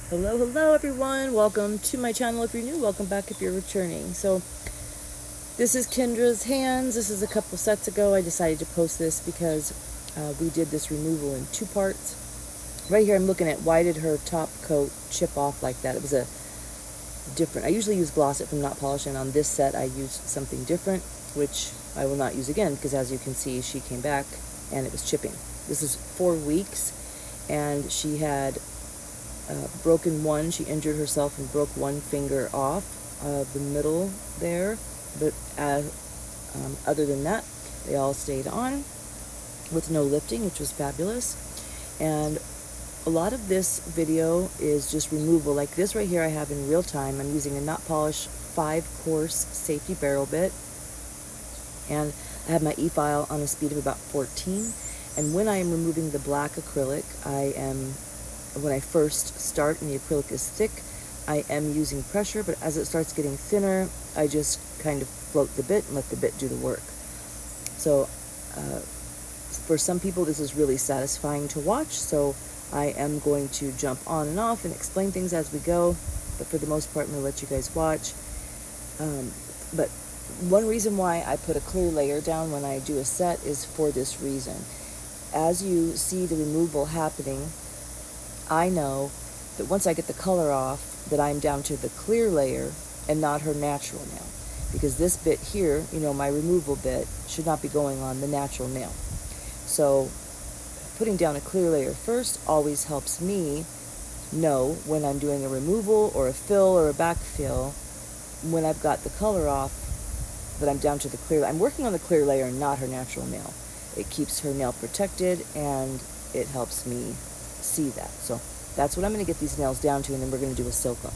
Hello everyone. Welcome to my channel if you're new. Welcome back if you're returning. So this is Kendra's hands. This is a couple sets ago. I decided to post this because we did this removal in two parts. Right here I'm looking at why did her top coat chip off like that. It was a different, I usually use gloss it from not polishing. On this set I used something different, which I will not use again because as you can see she came back and it was chipping. This is 4 weeks and she had broken one. She injured herself and broke one finger off the middle there, but other than that they all stayed on with no lifting, which was fabulous. And a lot of this video is just removal. Like this right here I have in real time. I'm using a not polished 5-course safety barrel bit, and I have my e-file on a speed of about 14. And when I am removing the black acrylic, when I first start and the acrylic is thick, I am using pressure, but as it starts getting thinner, I just kind of float the bit and let the bit do the work. So for some people this is really satisfying to watch, so I am going to jump on and off and explain things as we go, but for the most part I'm going to let you guys watch. But one reason why I put a clear layer down when I do a set is for this reason. As you see the removal happening, I know that once I get the color off that I'm down to the clear layer and not her natural nail, because this bit here, my removal bit, should not be going on the natural nail. So putting down a clear layer first always helps me know when I'm doing a removal or a fill or a backfill, when I've got the color off, that I'm down to the clear. I'm working on the clear layer and not her natural nail. It keeps her nail protected and it helps me see that. So that's what I'm going to get these nails down to, and then we're going to do a silk up.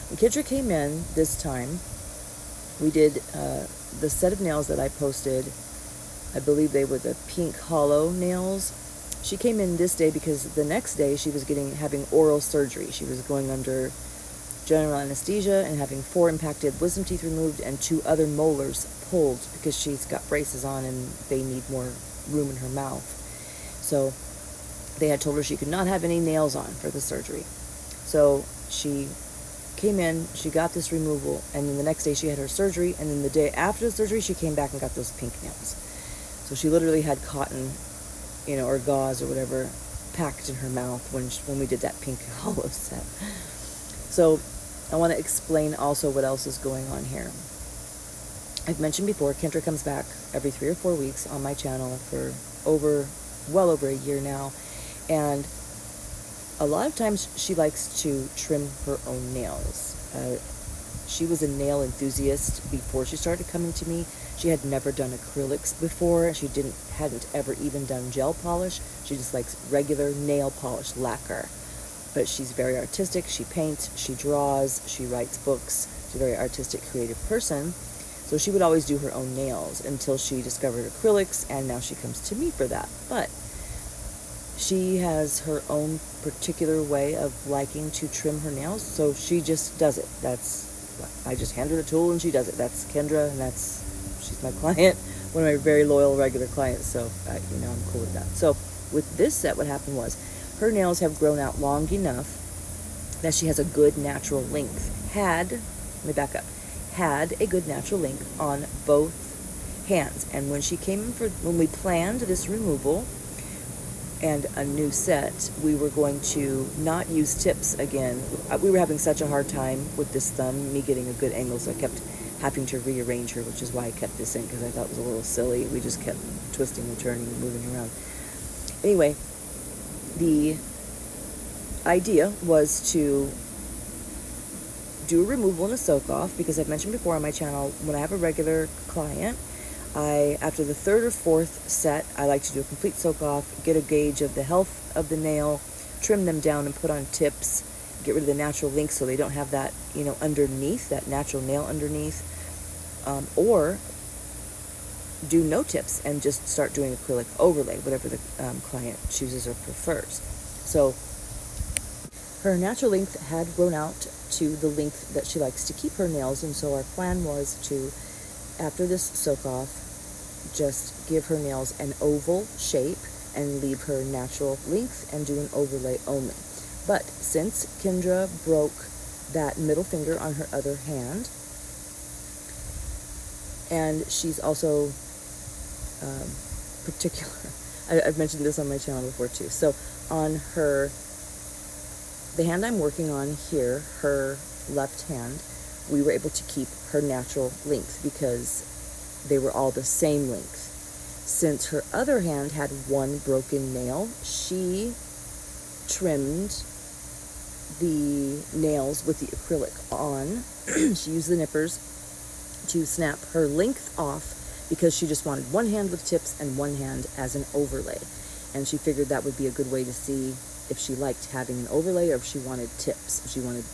When Kendra came in this time, we did the set of nails that I posted. I believe they were the pink hollow nails. She came in this day because the next day she was having oral surgery. She was going under general anesthesia and having 4 impacted wisdom teeth removed and 2 other molars pulled because she's got braces on and they need more room in her mouth. So they had told her she could not have any nails on for the surgery. So she came in, she got this removal, and then the next day she had her surgery, and then the day after the surgery she came back and got those pink nails. So she literally had cotton, or gauze or whatever packed in her mouth when we did that pink hollow set. So I want to explain also what else is going on here. I've mentioned before, Kendra comes back every 3 or 4 weeks on my channel for well over a year now. And a lot of times she likes to trim her own nails. She was a nail enthusiast before she started coming to me. She had never done acrylics before. She hadn't ever even done gel polish. She just likes regular nail polish lacquer. But she's very artistic. She paints, she draws, she writes books. She's a very artistic, creative person. So she would always do her own nails until she discovered acrylics, and now she comes to me for that. But she has her own particular way of liking to trim her nails, so she just does it. I just hand her the tool and she does it. That's Kendra, and she's my client, one of my very loyal regular clients, so I'm cool with that. So with this set, what happened was her nails have grown out long enough that she has a good natural length. Had a good natural length on both hands. And when she came in when we planned this removal and a new set, we were going to not use tips again. We were having such a hard time with this thumb, me getting a good angle, so I kept having to rearrange her, which is why I kept this in, because I thought it was a little silly. We just kept twisting and turning and moving around. Anyway, the idea was to do a removal and a soak off, because I've mentioned before on my channel, when I have a regular client, after the 3rd or 4th set, I like to do a complete soak off, get a gauge of the health of the nail, trim them down and put on tips, get rid of the natural link so they don't have that, underneath, that natural nail underneath, or do no tips and just start doing acrylic overlay, whatever the client chooses or prefers. So her natural length had grown out to the length that she likes to keep her nails, and so our plan was to, after this soak off, just give her nails an oval shape and leave her natural length and do an overlay only. But since Kendra broke that middle finger on her other hand, and she's also particular, I've mentioned this on my channel before too. So on the hand I'm working on here, her left hand, we were able to keep her natural length because they were all the same length. Since her other hand had one broken nail, she trimmed the nails with the acrylic on. She used the nippers to snap her length off because she just wanted one hand with tips and one hand as an overlay. And she figured that would be a good way to see if she liked having an overlay or if she wanted tips, if she wanted,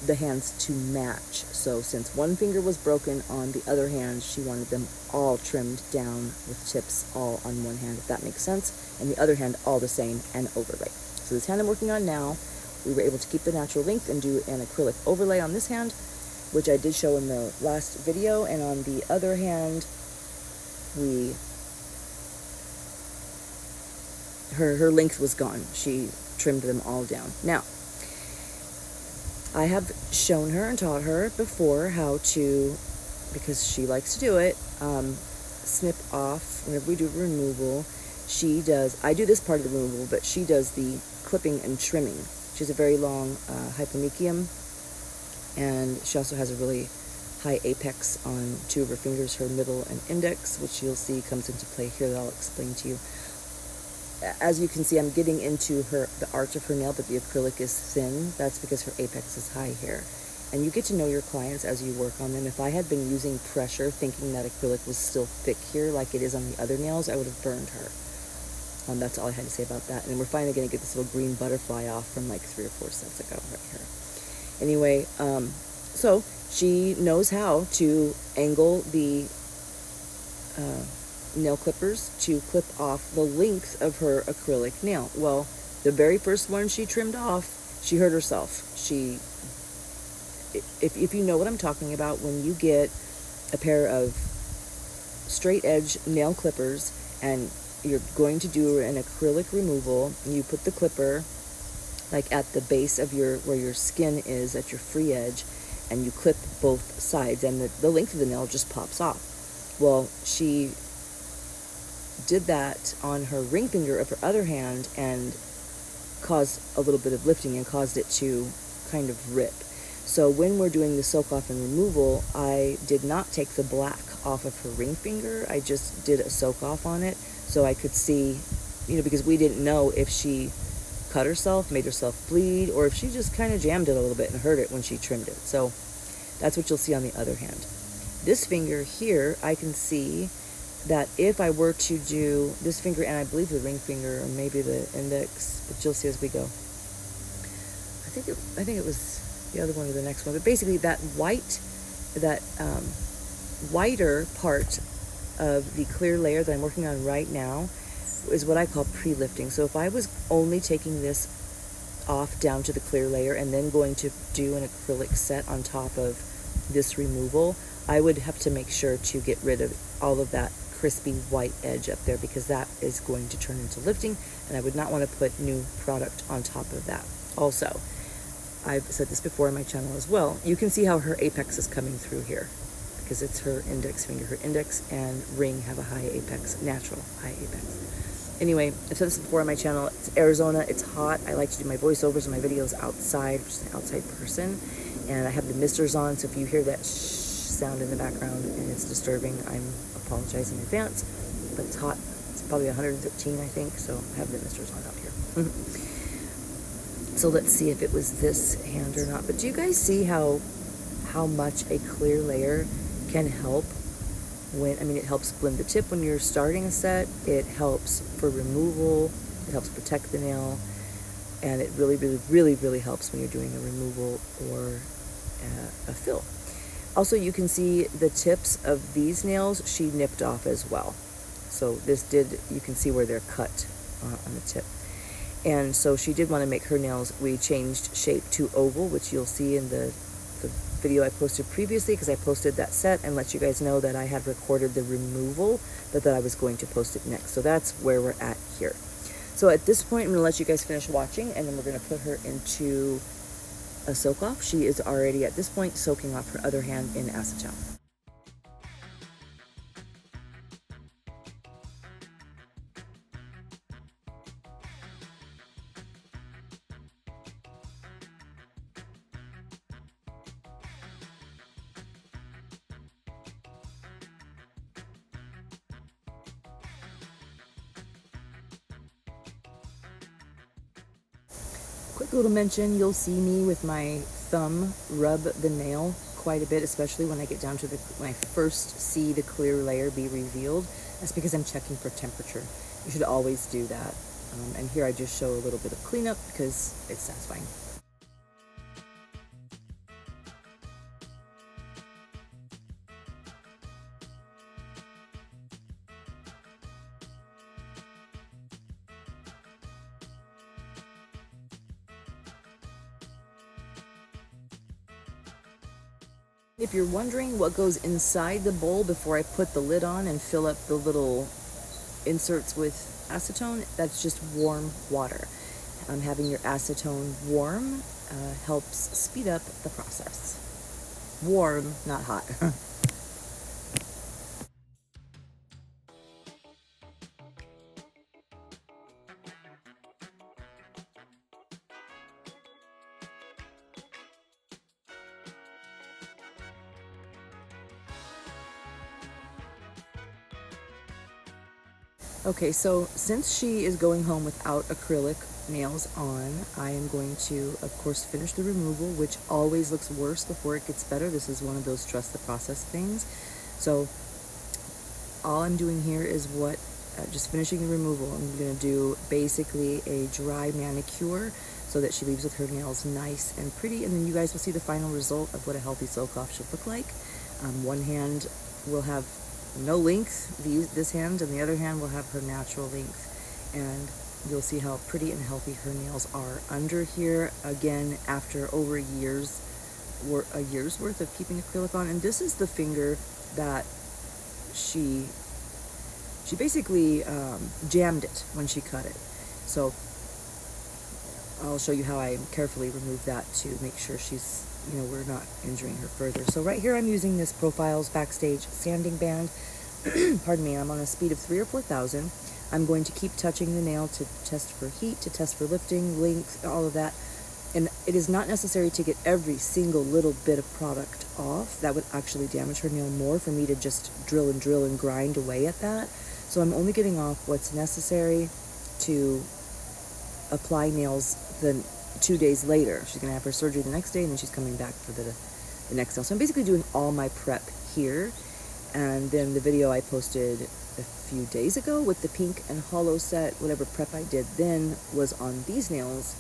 the hands to match. So since one finger was broken on the other hand, she wanted them all trimmed down with tips all on one hand, if that makes sense, and the other hand all the same and overlay. So this hand I'm working on now, we were able to keep the natural length and do an acrylic overlay on this hand, which I did show in the last video, and on the other hand, her length was gone. She trimmed them all down. Now, I have shown her and taught her before how to, because she likes to do it, snip off whenever we do removal. I do this part of the removal, but she does the clipping and trimming. She has a very long hypomecium, and she also has a really high apex on two of her fingers, her middle and index, which you'll see comes into play here that I'll explain to you. As you can see, I'm getting into the arch of her nail, but the acrylic is thin. That's because her apex is high here. And you get to know your clients as you work on them. If I had been using pressure, thinking that acrylic was still thick here like it is on the other nails, I would have burned her. That's all I had to say about that. And we're finally going to get this little green butterfly off from like 3 or 4 sets ago right here. Anyway, so she knows how to angle the nail clippers to clip off the length of her acrylic nail. Well, the very first one she trimmed off, she hurt herself. If you know what I'm talking about, when you get a pair of straight edge nail clippers and you're going to do an acrylic removal, you put the clipper like at the base of where your skin is at your free edge, and you clip both sides, and the length of the nail just pops off. Well, she did that on her ring finger of her other hand and caused a little bit of lifting and caused it to kind of rip. So when we're doing the soak off and removal, I did not take the black off of her ring finger. I just did a soak off on it so I could see, because we didn't know if she cut herself, made herself bleed, or if she just kind of jammed it a little bit and hurt it when she trimmed it. So that's what you'll see on the other hand. This finger here, I can see that if I were to do this finger, and I believe the ring finger, or maybe the index, but you'll see as we go. I think it was the other one or the next one, but basically that whiter part of the clear layer that I'm working on right now is what I call pre-lifting. So if I was only taking this off down to the clear layer and then going to do an acrylic set on top of this removal, I would have to make sure to get rid of all of that crispy white edge up there, because that is going to turn into lifting, and I would not want to put new product on top of that. Also, I've said this before on my channel as well, you can see how her apex is coming through here because it's her index finger. Her index and ring have a high apex, natural high apex. Anyway, I've said this before on my channel. It's Arizona, it's hot. I like to do my voiceovers and my videos outside, which is an outside person, and I have the misters on, so if you hear that sound in the background and it's disturbing, I'm apologizing in advance, but it's hot. It's probably 113, I think, so I have the misters on out here. So let's see if it was this hand or not. But do you guys see how much a clear layer can help it helps blend the tip when you're starting a set, it helps for removal, it helps protect the nail, and it really, really, really, really helps when you're doing a removal or a fill. Also, you can see the tips of these nails she nipped off as well. So you can see where they're cut on the tip. And so she did want to make her nails, we changed shape to oval, which you'll see in the video I posted previously, because I posted that set and let you guys know that I had recorded the removal, but that I was going to post it next. So that's where we're at here. So at this point, I'm gonna let you guys finish watching, and then we're gonna put her into a soak off. She is already at this point soaking off her other hand in acetone. Quick little mention, you'll see me with my thumb rub the nail quite a bit, especially when I get down to when I first see the clear layer be revealed. That's because I'm checking for temperature. You should always do that. And here I just show a little bit of cleanup because it's satisfying. If you're wondering what goes inside the bowl before I put the lid on and fill up the little inserts with acetone, that's just warm water. Having your acetone warm helps speed up the process. Warm, not hot. Okay, so since she is going home without acrylic nails on, I am going to, of course, finish the removal, which always looks worse before it gets better. This is one of those trust the process things. So all I'm doing here is just finishing the removal. I'm going to do basically a dry manicure so that she leaves with her nails nice and pretty, and then you guys will see the final result of what a healthy soak-off should look like. One hand will have no length, this hand, and the other hand will have her natural length, and you'll see how pretty and healthy her nails are under here, again after over a year's worth of keeping acrylic on. And this is the finger that she basically jammed it when she cut it, so I'll show you how I carefully remove that to make sure she's, we're not injuring her further. So right here I'm using this Profiles Backstage sanding band. Pardon me, I'm on a speed of 3,000 or 4,000. I'm going to keep touching the nail to test for heat, to test for lifting, length, all of that. And it is not necessary to get every single little bit of product off. That would actually damage her nail more for me to just drill and grind away at that. So I'm only getting off what's necessary to apply nails then 2 days later. She's gonna have her surgery the next day, and then she's coming back for the next nail. So I'm basically doing all my prep here, and then the video I posted a few days ago with the pink and hollow set, whatever prep I did then was on these nails.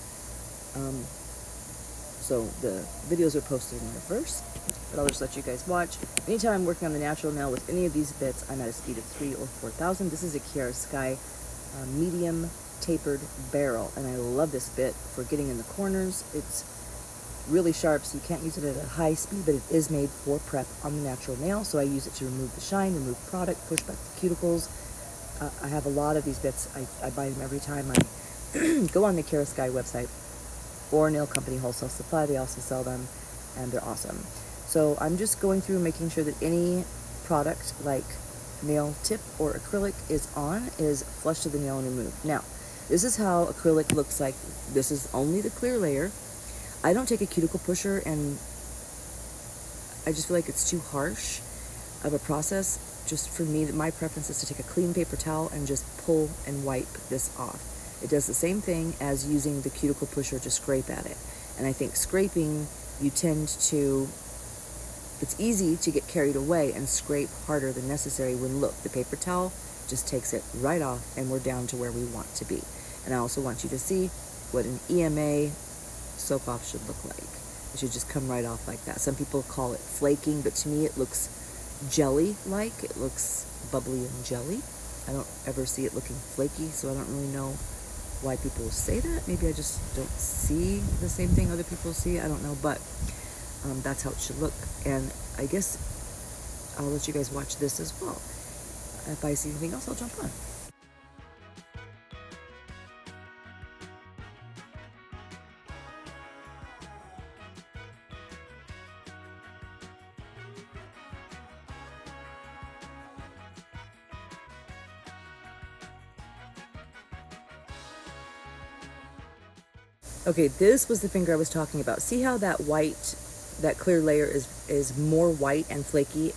So the videos are posted in reverse, but I'll just let you guys watch. Anytime I'm working on the natural nail with any of these bits, I'm at a speed of 3,000 or 4,000. This is a Kiara Sky medium tapered barrel, and I love this bit for getting in the corners. It's really sharp, so you can't use it at a high speed, but it is made for prep on the natural nail, so I use it to remove the shine, remove product, push back the cuticles. I have a lot of these bits. I buy them every time I go on the Kiara Sky website or Nail Company Wholesale Supply. They also sell them, and they're awesome. So I'm just going through making sure that any product like nail tip or acrylic is flush to the nail and removed. Now, this is how acrylic looks like. This is only the clear layer. I don't take a cuticle pusher, and I just feel like it's too harsh of a process. Just for me, my preference is to take a clean paper towel and just pull and wipe this off. It does the same thing as using the cuticle pusher to scrape at it. And I think scraping, it's easy to get carried away and scrape harder than necessary when, look, the paper towel just takes it right off and we're down to where we want to be. And I also want you to see what an EMA soak-off should look like. It should just come right off like that. Some people call it flaking, but to me it looks jelly-like. It looks bubbly and jelly. I don't ever see it looking flaky, so I don't really know why people say that. Maybe I just don't see the same thing other people see. I don't know, but that's how it should look. And I guess I'll let you guys watch this as well. If I see anything else, I'll jump on. Okay, this was the finger I was talking about. See how that white, that clear layer is more white and flaky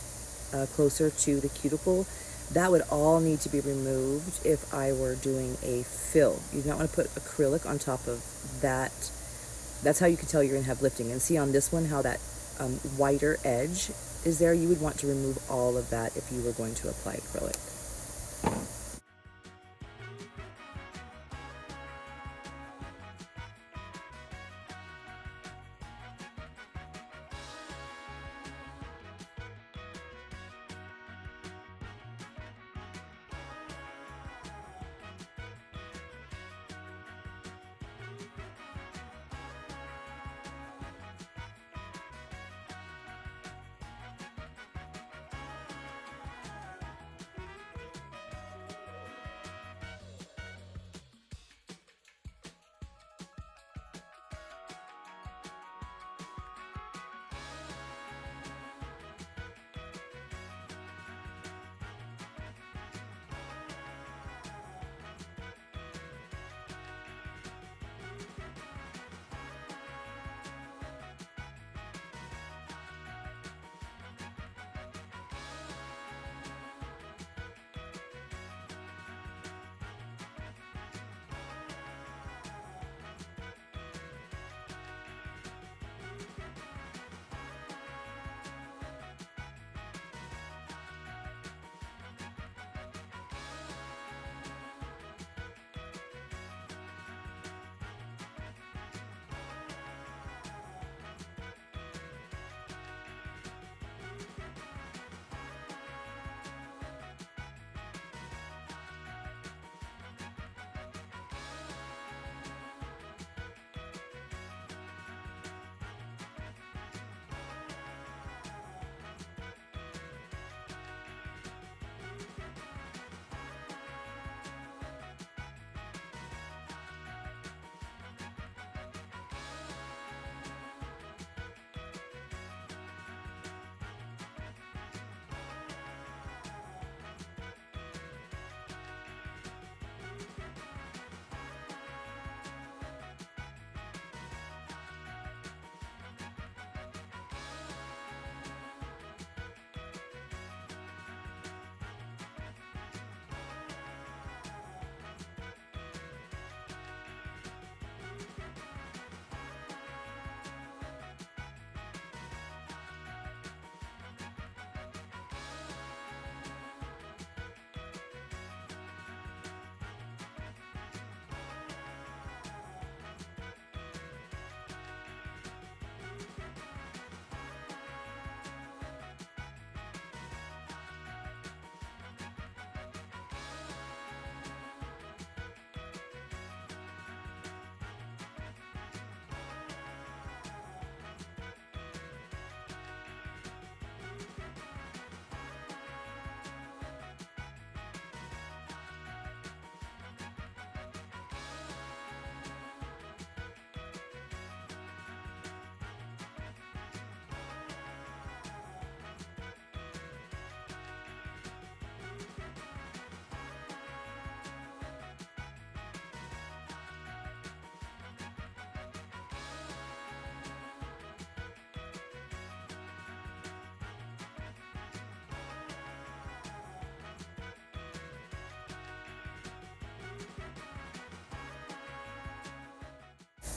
closer to the cuticle? That would all need to be removed if I were doing a fill. You do not want to put acrylic on top of that. That's how you can tell you're going to have lifting. And see on this one how that whiter edge is there? You would want to remove all of that if you were going to apply acrylic.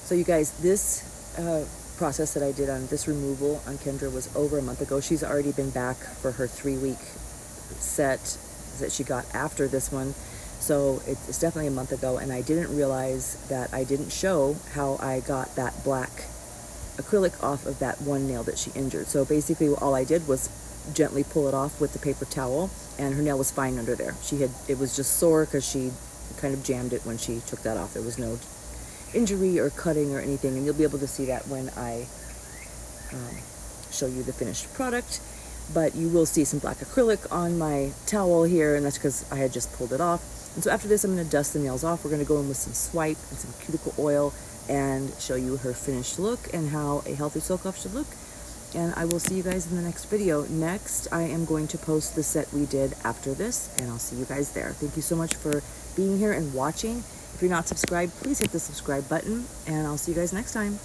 So you guys, this process that I did on this removal on Kendra was over a month ago. She's already been back for her 3-week set that she got after this one. So it's definitely a month ago, and I didn't realize that I didn't show how I got that black acrylic off of that one nail that she injured. So basically all I did was gently pull it off with the paper towel, and her nail was fine under there. It was just sore because she kind of jammed it when she took that off. There was no injury or cutting or anything, and you'll be able to see that when I show you the finished product. But you will see some black acrylic on my towel here, and that's because I had just pulled it off. And so after this, I'm going to dust the nails off. We're going to go in with some swipe and some cuticle oil and show you her finished look and how a healthy silk off should look. And I will see you guys in the next video. Next, I am going to post the set we did after this, and I'll see you guys there. Thank you so much for being here and watching. If you're not subscribed, please hit the subscribe button, and I'll see you guys next time.